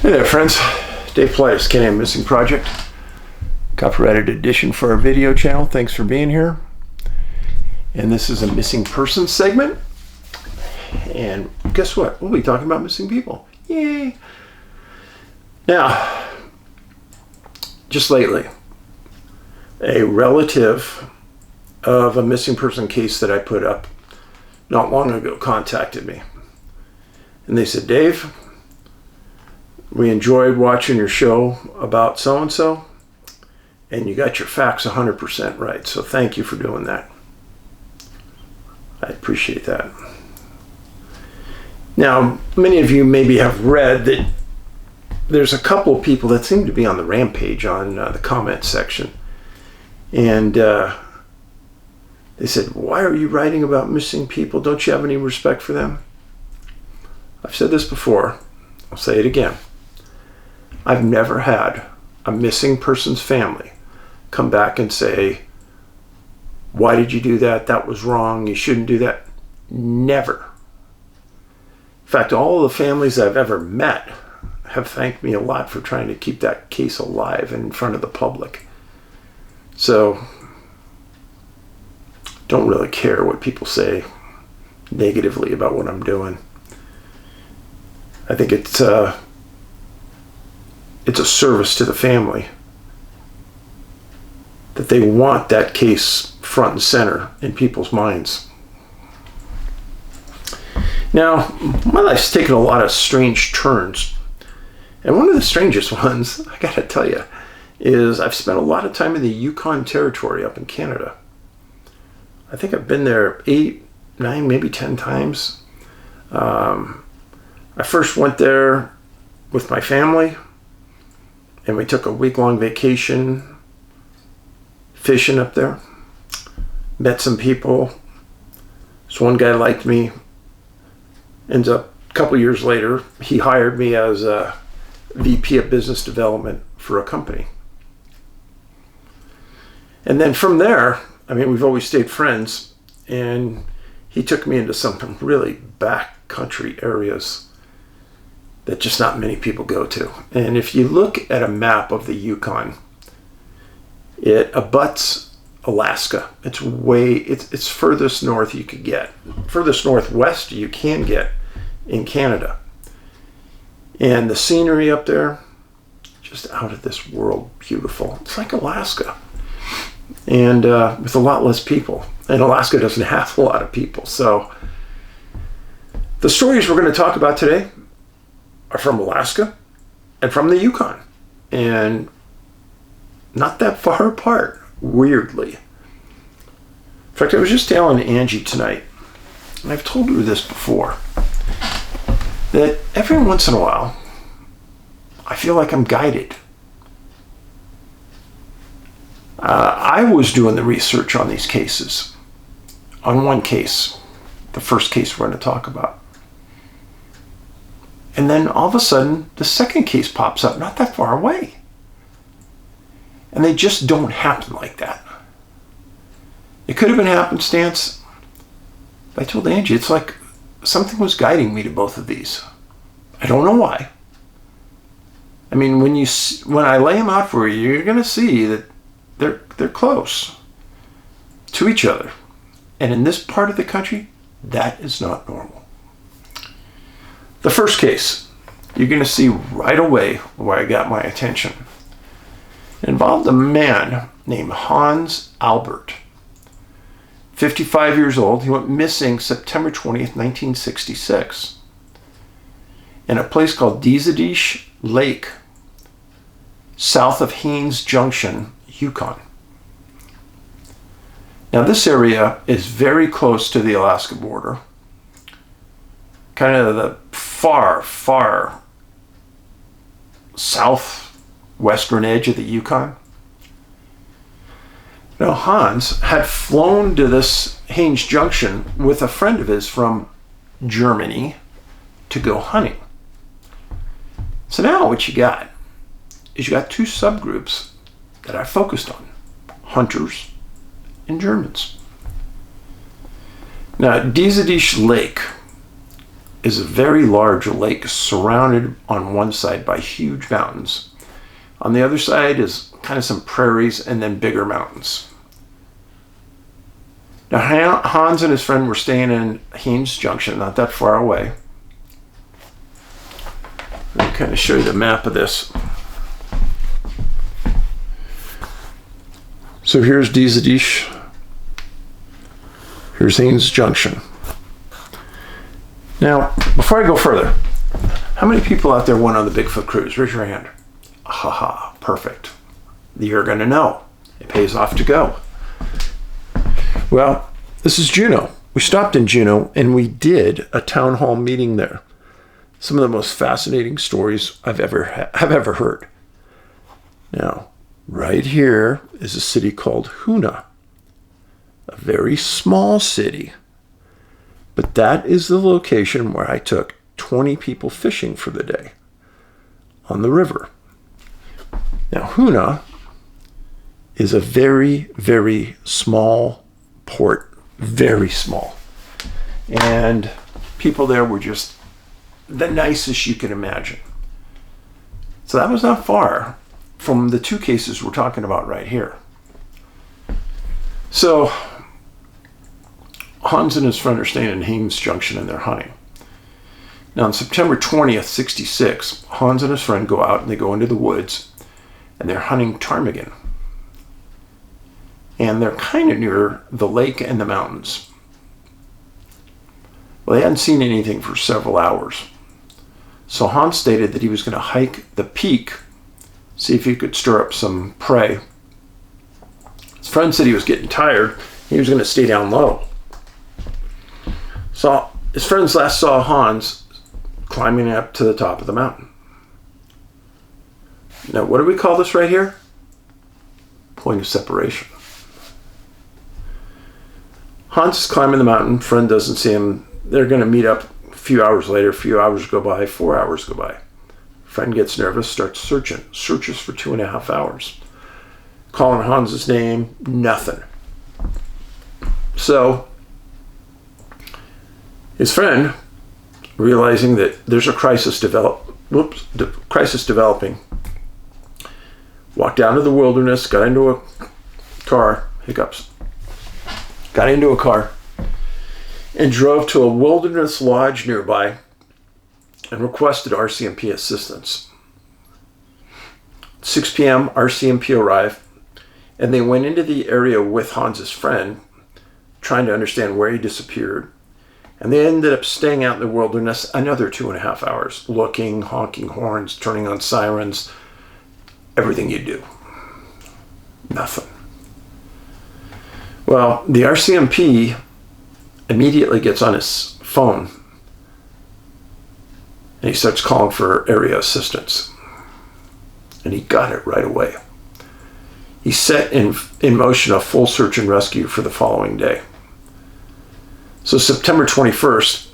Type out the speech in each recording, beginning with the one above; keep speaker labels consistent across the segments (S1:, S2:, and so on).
S1: Hey there, friends. Dave Paulides, CanAm Missing Project. Copyrighted edition for our video channel. Thanks for being here. And this is a missing persons segment. And guess what? We'll be talking about missing people. Yay! Now, just lately, a relative of a missing person case that I put up not long ago contacted me. And they said, Dave, we enjoyed watching your show about so-and-so, and you got your facts 100% right. So thank you for doing that. I appreciate that. Now, many of you maybe have read that there's a couple of people that seem to be on the rampage on the comment section. And they said, why are you writing about missing people? Don't you have any respect for them? I've said this before. I'll say it again. I've never had a missing person's family come back and say, why did you do that? That was wrong. You shouldn't do that. Never. In fact, all the families I've ever met have thanked me a lot for trying to keep that case alive and in front of the public. So, don't really care what people say negatively about what I'm doing. I think it's a service to the family that they want that case front and center in people's minds. Now, my life's taken a lot of strange turns. And one of the strangest ones, I gotta tell you, is I've spent a lot of time in the Yukon territory up in Canada. I think I've been there 8, 9, maybe 10 times. I first went there with my family, and we took a week-long vacation fishing up there. Met some people. So one guy liked me. Ends up, a couple years later, he hired me as a VP of Business Development for a company. And then from there, I mean, we've always stayed friends, and he took me into some really backcountry areas that just not many people go to. And if you look at a map of the Yukon, it abuts Alaska. It's furthest north you could get. Furthest northwest you can get in Canada. And the scenery up there, just out of this world beautiful. It's like Alaska. And with a lot less people. And Alaska doesn't have a lot of people. So the stories we're going to talk about today are from Alaska and from the Yukon. And not that far apart, weirdly. In fact, I was just telling Angie tonight, and I've told her this before, that every once in a while, I feel like I'm guided. I was doing the research on these cases. On one case, the first case we're going to talk about. And then all of a sudden, the second case pops up not that far away. And they just don't happen like that. It could have been happenstance. But I told Angie, it's like something was guiding me to both of these. I don't know why. I mean, when I lay them out for you, you're going to see that they're close to each other. And in this part of the country, that is not normal. The first case, you're going to see right away where I got my attention. It involved a man named Hans Albert, 55 years old. He went missing September 20th, 1966, in a place called Disappearance Lake, south of Haines, Junction, Yukon. Now this area is very close to the Alaska border, kind of the far southwestern edge of the Yukon. Now Hans had flown to this Haines Junction with a friend of his from Germany to go hunting. So now what you got is you got two subgroups that I focused on, hunters and Germans. Now, Disappearance Lake is a very large lake surrounded on one side by huge mountains. On the other side is kind of some prairies and then bigger mountains. Now, Hans and his friend were staying in Haines Junction, not that far away. Let me kind of show you the map of this. So here's Diesedish. Here's Haines Junction. Now, before I go further, how many people out there went on the Bigfoot cruise? Raise your hand. Haha, perfect. You're going to know. It pays off to go. Well, this is Juneau. We stopped in Juneau and we did a town hall meeting there. Some of the most fascinating stories I've ever heard. Now, right here is a city called Hoona, a very small city. But that is the location where I took 20 people fishing for the day on the river. Now, Hoona is a very, very small port, very small. And people there were just the nicest you can imagine. So that was not far from the two cases we're talking about right here. So Hans and his friend are staying in Haines Junction and they're hunting. Now on September 20th, 66, Hans and his friend go out and they go into the woods and they're hunting ptarmigan. And they're kind of near the lake and the mountains. Well, they hadn't seen anything for several hours. So Hans stated that he was going to hike the peak, see if he could stir up some prey. His friend said he was getting tired. He was going to stay down low. So his friends last saw Hans climbing up to the top of the mountain. Now, what do we call this right here? Point of separation. Hans is climbing the mountain. Friend doesn't see him. They're going to meet up a few hours later. A few hours go by. 4 hours go by. Friend gets nervous, starts searching. Searches for 2.5 hours. Calling Hans's name, nothing. So his friend, realizing that there's a crisis developing, walked down to the wilderness, got into a car, got into a car, and drove to a wilderness lodge nearby and requested RCMP assistance. 6 p.m., RCMP arrived, and they went into the area with Hans's friend, trying to understand where he disappeared. And they ended up staying out in the wilderness another 2.5 hours, looking, honking horns, turning on sirens, everything you do. Nothing. Well, the RCMP immediately gets on his phone and he starts calling for area assistance. And he got it right away. He set in motion a full search and rescue for the following day. So September 21st,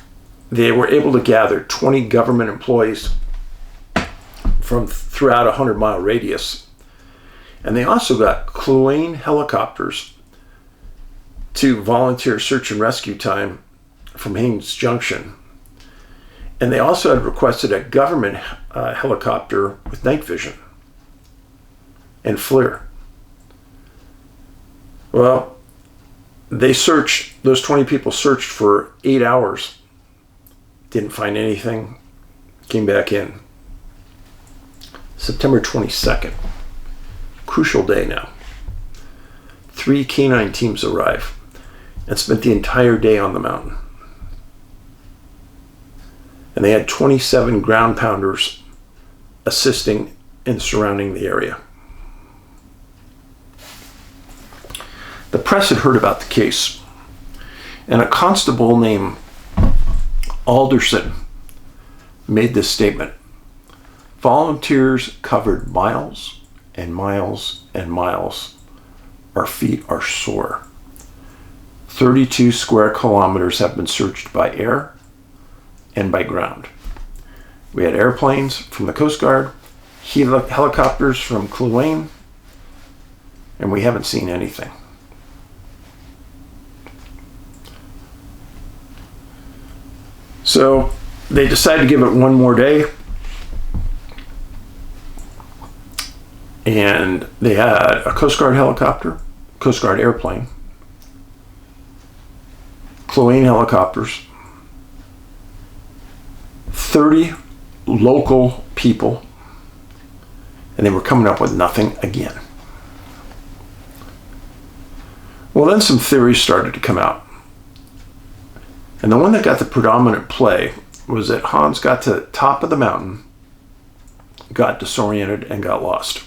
S1: they were able to gather 20 government employees from throughout a 100-mile radius. And they also got Kluane helicopters to volunteer search and rescue time from Haines Junction. And they also had requested a government helicopter with night vision and FLIR. Well, those 20 people searched for 8 hours, didn't find anything, came back in. September 22nd, crucial day now. 3 canine teams arrive and spent the entire day on the mountain. And they had 27 ground pounders assisting in surrounding the area. The press had heard about the case, and a constable named Alderson made this statement. Volunteers covered miles and miles and miles. Our feet are sore. 32 square kilometers have been searched by air and by ground. We had airplanes from the Coast Guard, helicopters from Kluane, and we haven't seen anything. So they decided to give it one more day. And they had a Coast Guard helicopter, Coast Guard airplane, Chloe helicopters, 30 local people, and they were coming up with nothing again. Well, then some theories started to come out. And the one that got the predominant play was that Hans got to the top of the mountain, got disoriented, and got lost.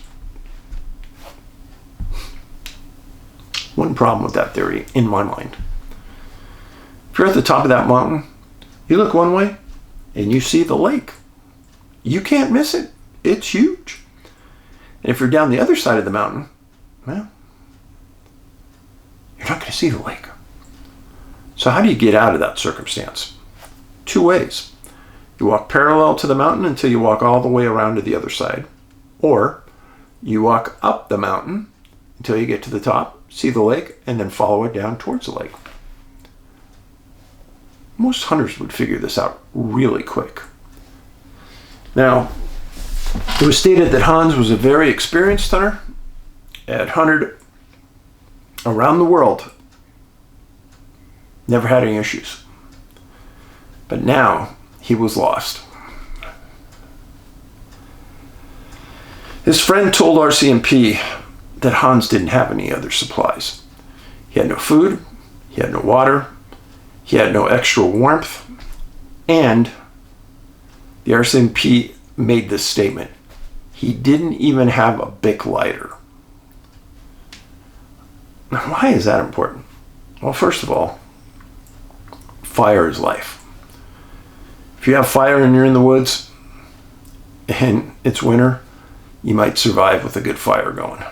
S1: One problem with that theory, in my mind. If you're at the top of that mountain, you look one way, and you see the lake. You can't miss it. It's huge. And if you're down the other side of the mountain, well, you're not going to see the lake. So how do you get out of that circumstance? Two ways. You walk parallel to the mountain until you walk all the way around to the other side. Or you walk up the mountain until you get to the top, see the lake, and then follow it down towards the lake. Most hunters would figure this out really quick. Now, it was stated that Hans was a very experienced hunter, had hunted around the world, never had any issues. But now he was lost. His friend told RCMP that Hans didn't have any other supplies. He had no food, he had no water, he had no extra warmth, and the RCMP made this statement: he didn't even have a Bic lighter. Now, why is that important? Well, first of all, fire is life. If you have fire and you're in the woods and it's winter, you might survive with a good fire going.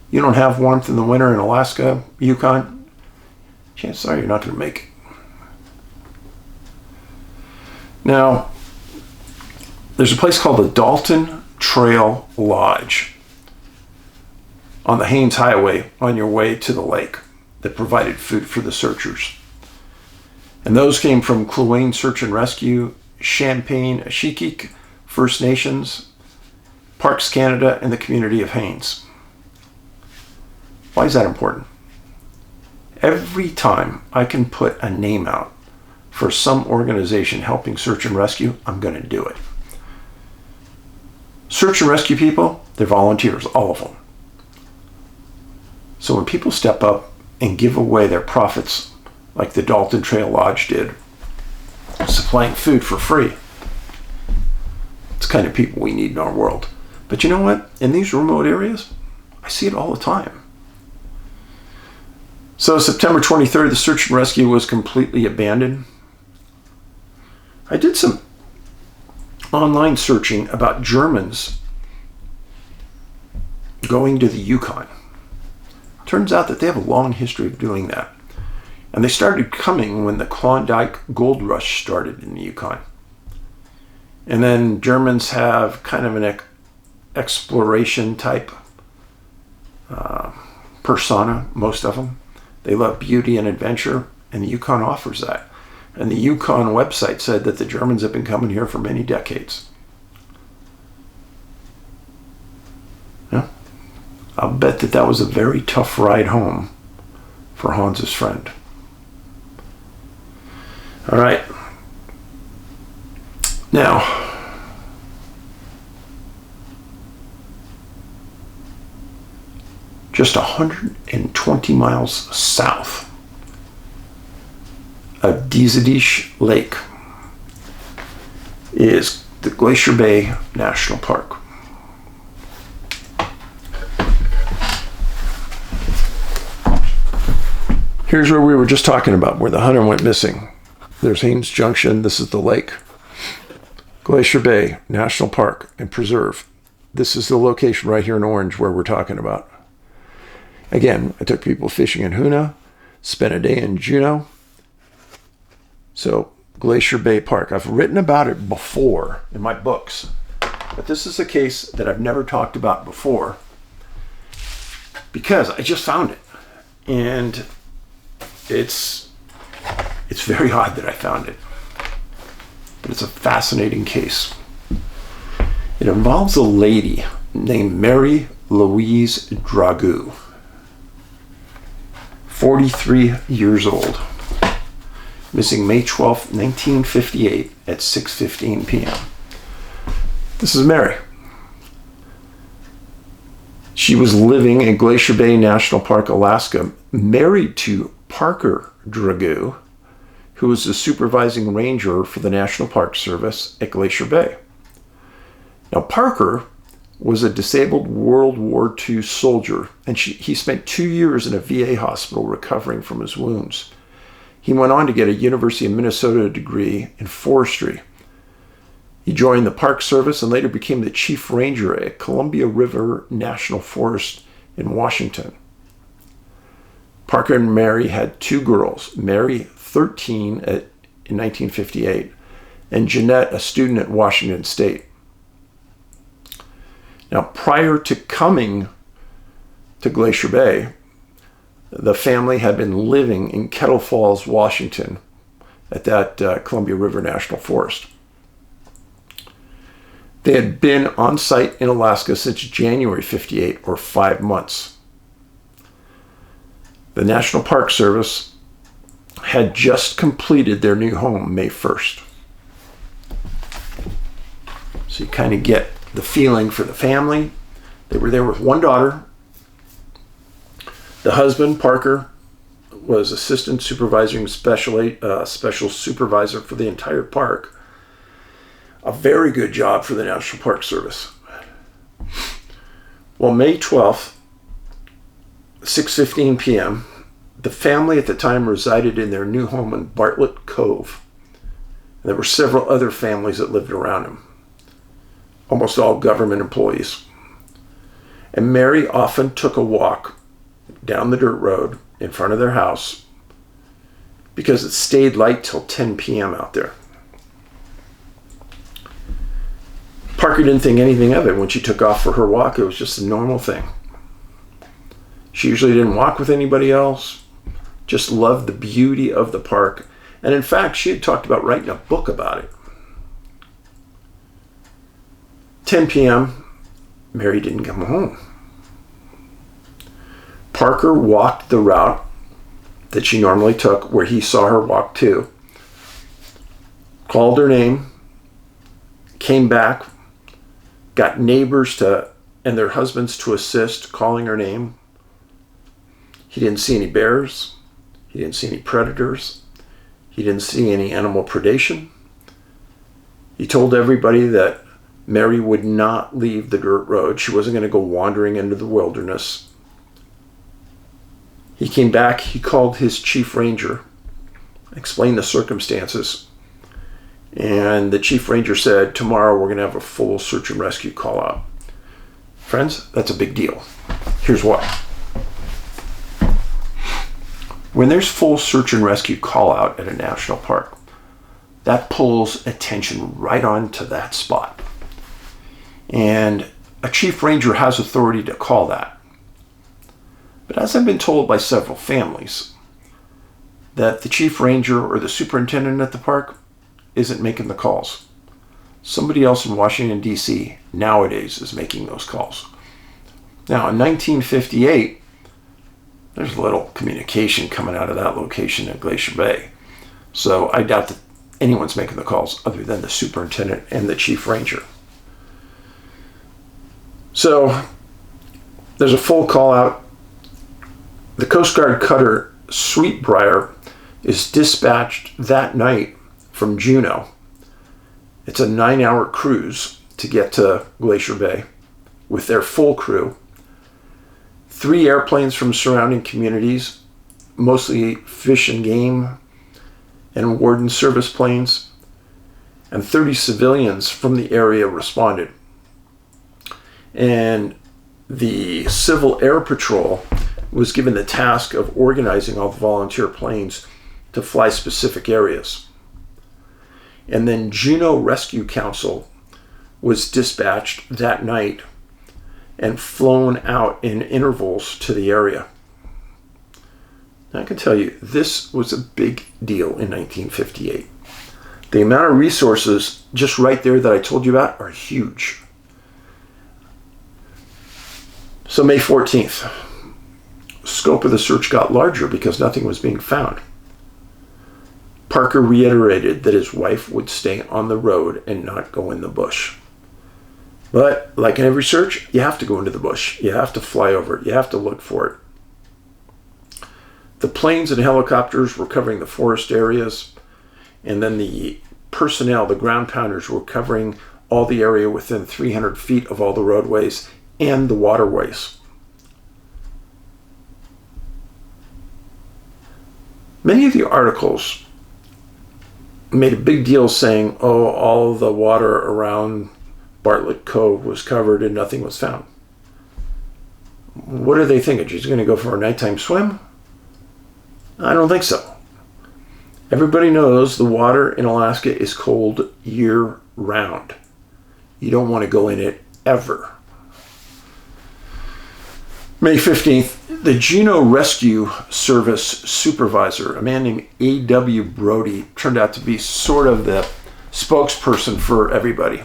S1: You don't have warmth in the winter in Alaska, Yukon, chances are you're not going to make it. Now, there's a place called the Dalton Trail Lodge on the Haines Highway on your way to the lake that provided food for the searchers. And those came from Kluane Search and Rescue, Champagne Ashikik, First Nations, Parks Canada, and the community of Haines. Why is that important? Every time I can put a name out for some organization helping search and rescue, I'm going to do it. Search and rescue people, they're volunteers, all of them. So when people step up and give away their profits, like the Dalton Trail Lodge did, supplying food for free, it's the kind of people we need in our world. But you know what? In these remote areas, I see it all the time. So September 23rd, the search and rescue was completely abandoned. I did some online searching about Germans going to the Yukon. Turns out that they have a long history of doing that. And they started coming when the Klondike gold rush started in the Yukon. And then Germans have kind of an exploration type persona, most of them. They love beauty and adventure, and the Yukon offers that. And the Yukon website said that the Germans have been coming here for many decades. Yeah. I'll bet that that was a very tough ride home for Hans's friend. All right. Now, just 120 miles south of Disappearance Lake is the Glacier Bay National Park. Here's where we were just talking about, where the hunter went missing. There's Haines Junction. This is the lake. Glacier Bay National Park and Preserve. This is the location right here in orange where we're talking about. Again, I took people fishing in Hoona, spent a day in Juneau. So, Glacier Bay Park. I've written about it before in my books, but this is a case that I've never talked about before because I just found it. And it's very odd that I found it. but it's a fascinating case. It involves a lady named Mary Louise Dragu, 43 years old, missing May 12, 1958 at 6:15 p.m. This is Mary. She was living in Glacier Bay National Park, Alaska, married to Parker Dragoo, who was the supervising ranger for the National Park Service at Glacier Bay. Now, Parker was a disabled World War II soldier, and he spent 2 years in a VA hospital recovering from his wounds. He went on to get a University of Minnesota degree in forestry. He joined the Park Service and later became the chief ranger at Columbia River National Forest in Washington. Parker and Mary had 2 girls, Mary, 13 in 1958, and Jeanette, a student at Washington State. Now, prior to coming to Glacier Bay, the family had been living in Kettle Falls, Washington, at that Columbia River National Forest. They had been on site in Alaska since January 58, or 5 months. The National Park Service had just completed their new home May 1st. So you kind of get the feeling for the family. They were there with 1 daughter. The husband, Parker, was assistant supervising special supervisor for the entire park. A very good job for the National Park Service. Well, May 12th, 6:15 p.m., the family at the time resided in their new home in Bartlett Cove. There were several other families that lived around them, almost all government employees. And Mary often took a walk down the dirt road in front of their house because it stayed light till 10 p.m. out there. Parker didn't think anything of it when she took off for her walk. It was just a normal thing. She usually didn't walk with anybody else, just loved the beauty of the park. And in fact, she had talked about writing a book about it. 10 p.m., Mary didn't come home. Parker walked the route that she normally took, where he saw her walk too, called her name, came back, got neighbors and their husbands to assist, calling her name. He didn't see any bears. He didn't see any predators. He didn't see any animal predation. He told everybody that Mary would not leave the dirt road. She wasn't going to go wandering into the wilderness. He came back. He called his chief ranger, explained the circumstances. And the chief ranger said, tomorrow we're going to have a full search and rescue call out. Friends, that's a big deal. Here's why. When there's full search and rescue call out at a national park, that pulls attention right on to that spot. And a chief ranger has authority to call that. But as I've been told by several families, that the chief ranger or the superintendent at the park isn't making the calls. Somebody else in Washington, D.C. nowadays is making those calls. Now, in 1958, there's little communication coming out of that location at Glacier Bay. So I doubt that anyone's making the calls other than the superintendent and the chief ranger. So there's a full call out. The Coast Guard cutter Sweetbriar is dispatched that night from Juneau. It's a 9-hour cruise to get to Glacier Bay with their full crew. 3 airplanes from surrounding communities, mostly fish and game and warden service planes, and 30 civilians from the area responded. And the Civil Air Patrol was given the task of organizing all the volunteer planes to fly specific areas. And then Juneau Rescue Council was dispatched that night and flown out in intervals to the area. Now, I can tell you, this was a big deal in 1958. The amount of resources just right there that I told you about are huge. So May 14th, scope of the search got larger because nothing was being found. Parker reiterated that his wife would stay on the road and not go in the bush. But like in every search, you have to go into the bush. You have to fly over it. You have to look for it. The planes and helicopters were covering the forest areas, and then the personnel, the ground pounders, were covering all the area within 300 feet of all the roadways and the waterways. Many of the articles made a big deal saying, oh, all the water around Bartlett Cove was covered and nothing was found. What are they thinking? She's going to go for a nighttime swim? I don't think so. Everybody knows the water in Alaska is cold year-round. You don't want to go in it ever. May 15th, the Juneau Rescue Service supervisor, a man named A.W. Brody, turned out to be sort of the spokesperson for everybody.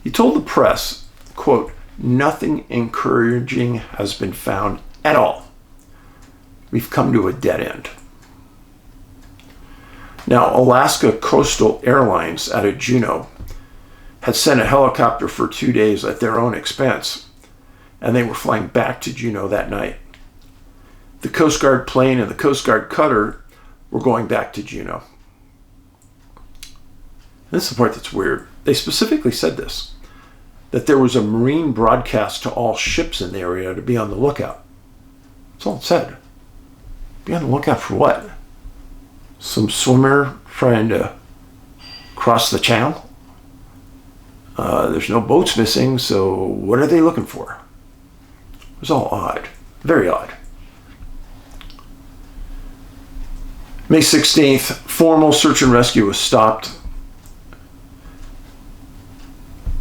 S1: He told the press, quote, "Nothing encouraging has been found at all. We've come to a dead end." Now, Alaska Coastal Airlines out of Juneau had sent a helicopter for 2 days at their own expense, and they were flying back to Juneau that night. The Coast Guard plane and the Coast Guard cutter were going back to Juneau. This is the part that's weird. They specifically said this, that there was a Marine broadcast to all ships in the area to be on the lookout. That's all it said. Be on the lookout for what? Some swimmer trying to cross the channel? There's no boats missing, so what are they looking for? It was all odd. Very odd. May 16th, formal search and rescue was stopped.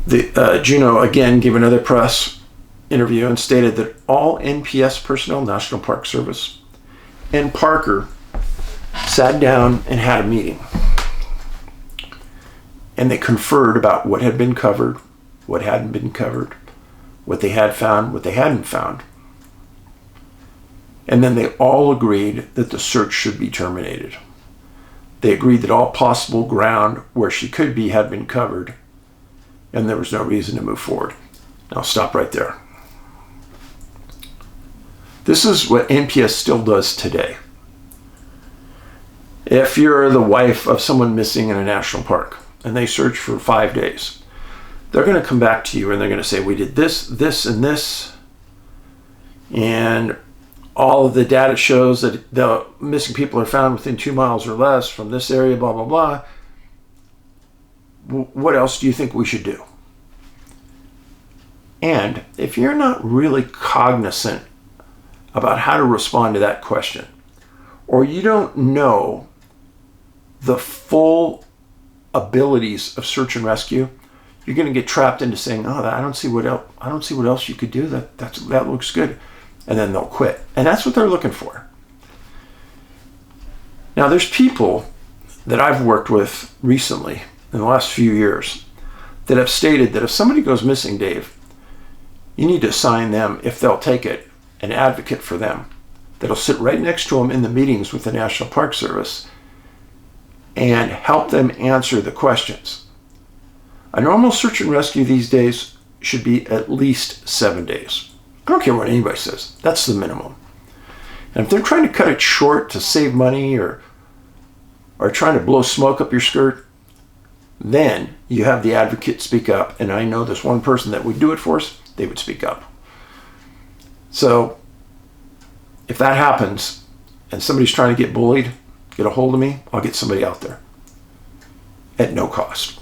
S1: Juneau again gave another press interview and stated that all NPS personnel, National Park Service, and Parker sat down and had a meeting. And they conferred about what had been covered, what hadn't been covered, what they had found, what they hadn't found. And then they all agreed that the search should be terminated. They agreed that all possible ground where she could be had been covered, and there was no reason to move forward. I'll stop right there. This is what NPS still does today. If you're the wife of someone missing in a national park and they search for 5 days, they're going to come back to you and they're going to say, we did this, this, and this, and all of the data shows that the missing people are found within 2 miles or less from this area, blah, blah, blah. What else do you think we should do? And if you're not really cognizant about how to respond to that question, or you don't know the full abilities of search and rescue, you're going to get trapped into saying, "Oh, I don't see what else you could do. That looks good," and then they'll quit. And that's what they're looking for. Now, there's people that I've worked with recently in the last few years that have stated that if somebody goes missing, Dave, you need to assign them, if they'll take it, an advocate for them that'll sit right next to them in the meetings with the National Park Service and help them answer the questions. A normal search and rescue these days should be at least 7 days. I don't care what anybody says. That's the minimum. And if they're trying to cut it short to save money or trying to blow smoke up your skirt, then you have the advocate speak up. And I know there's one person that would do it for us, they would speak up. So if that happens and somebody's trying to get bullied, get a hold of me, I'll get somebody out there at no cost.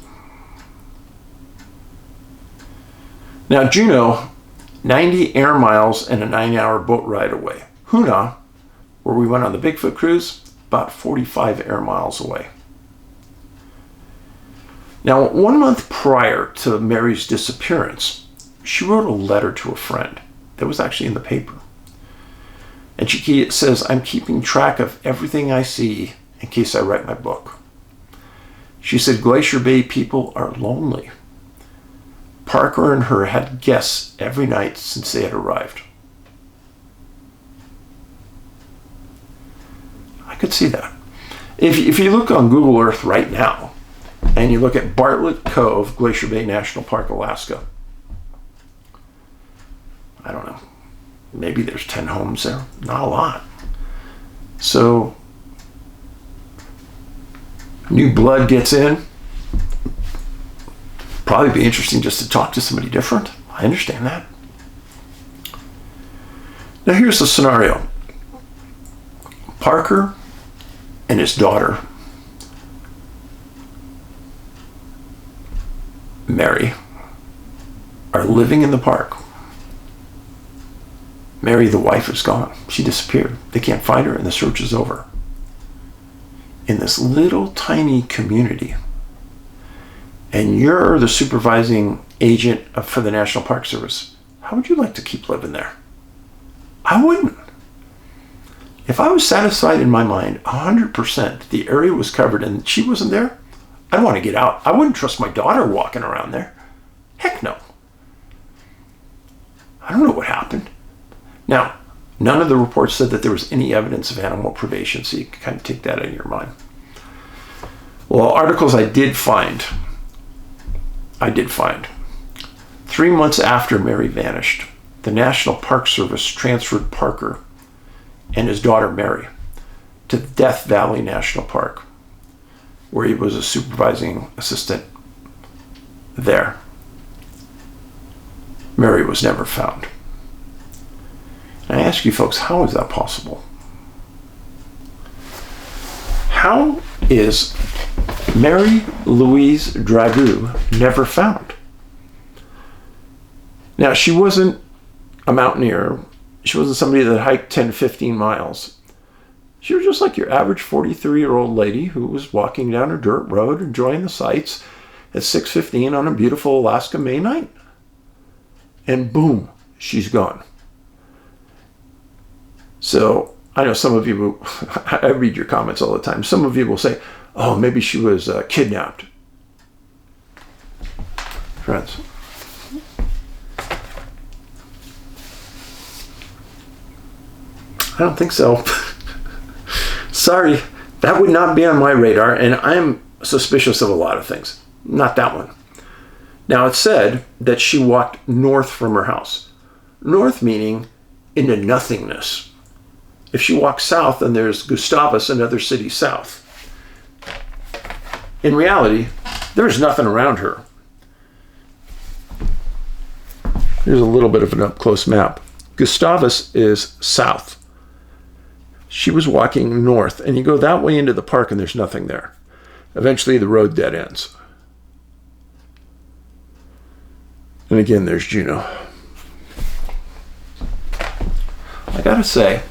S1: Now, Juneau, 90 air miles and a 9-hour boat ride away. Hoonah, where we went on the Bigfoot cruise, about 45 air miles away. Now, 1 month prior to Mary's disappearance, she wrote a letter to a friend that was actually in the paper. And it says, "I'm keeping track of everything I see in case I write my book." She said Glacier Bay people are lonely. Parker and her had guests every night since they had arrived. I could see that. If you look on Google Earth right now, and you look at Bartlett Cove, Glacier Bay National Park, Alaska, I don't know, maybe there's 10 homes there. Not a lot. So, new blood gets in. Probably be interesting just to talk to somebody different. I understand that. Now here's the scenario. Parker and his daughter, Mary, are living in the park. Mary, the wife, is gone. She disappeared. They can't find her, and the search is over. In this little tiny community, and you're the supervising agent for the National Park Service, how would you like to keep living there? I wouldn't. If I was satisfied in my mind 100% the area was covered and she wasn't there, I'd want to get out. I wouldn't trust my daughter walking around there. Heck no. I don't know what happened. Now, none of the reports said that there was any evidence of animal predation, so you can kind of take that in your mind. Well, articles I did find. 3 months after Mary vanished, the National Park Service transferred Parker and his daughter Mary to Death Valley National Park, where he was a supervising assistant there. Mary was never found. And I ask you folks, how is that possible? How is Mary Louise Dragu never found? Now, she wasn't a mountaineer. She wasn't somebody that hiked 10 to 15 miles. She was just like your average 43-year-old lady who was walking down a dirt road enjoying the sights at 6:15 on a beautiful Alaska May night. And boom, she's gone. So I know some of you, I read your comments all the time. Some of you will say, oh, maybe she was kidnapped. Friends, I don't think so. Sorry, that would not be on my radar, and I'm suspicious of a lot of things. Not that one. Now, it's said that she walked north from her house. North meaning into nothingness. If she walks south, then there's Gustavus, another city south. In reality, there's nothing around her. Here's a little bit of an up-close map. Gustavus is south. She was walking north, and you go that way into the park and there's nothing there. Eventually the road dead ends. And again, there's Juneau. I gotta say,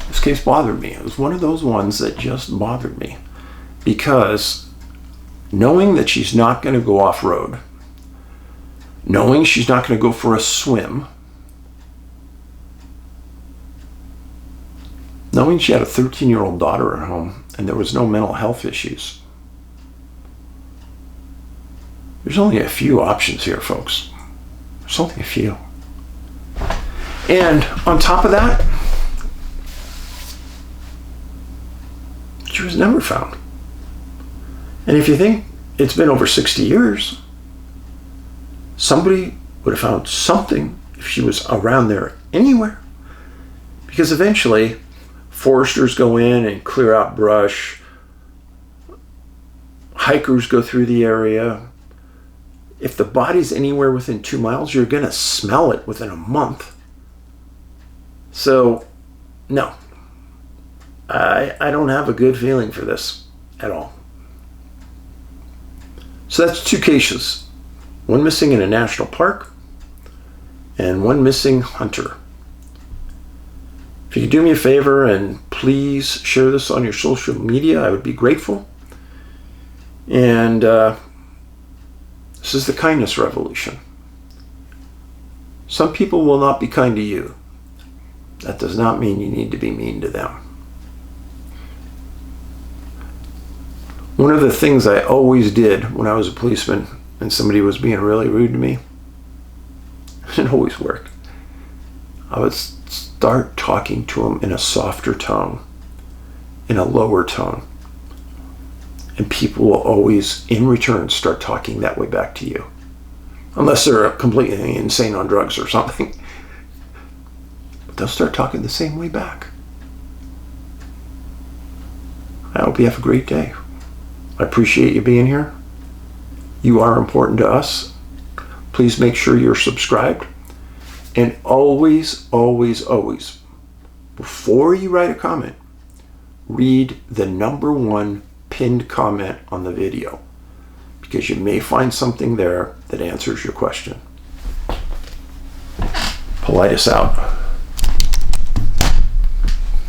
S1: this case bothered me. It was one of those ones that just bothered me. Because knowing that she's not going to go off-road, knowing she's not going to go for a swim, knowing she had a 13-year-old daughter at home and there was no mental health issues, there's only a few options here, folks. There's only a few. And on top of that, she was never found. And if you think it's been over 60 years, somebody would have found something if she was around there anywhere. Because eventually, foresters go in and clear out brush. Hikers go through the area. If the body's anywhere within 2 miles, you're going to smell it within a month. So, no. I don't have a good feeling for this at all. So that's 2 cases. One missing in a national park and one missing hunter. If you could do me a favor and please share this on your social media, I would be grateful. And this is the kindness revolution. Some people will not be kind to you. That does not mean you need to be mean to them. One of the things I always did when I was a policeman and somebody was being really rude to me, it always worked. I would start talking to them in a softer tone, in a lower tone. And people will always, in return, start talking that way back to you. Unless they're completely insane on drugs or something. But they'll start talking the same way back. I hope you have a great day. I appreciate you being here. You are important to us. Please make sure you're subscribed. And always, always, always, before you write a comment, read the number 1 pinned comment on the video, because you may find something there that answers your question. Paulides out.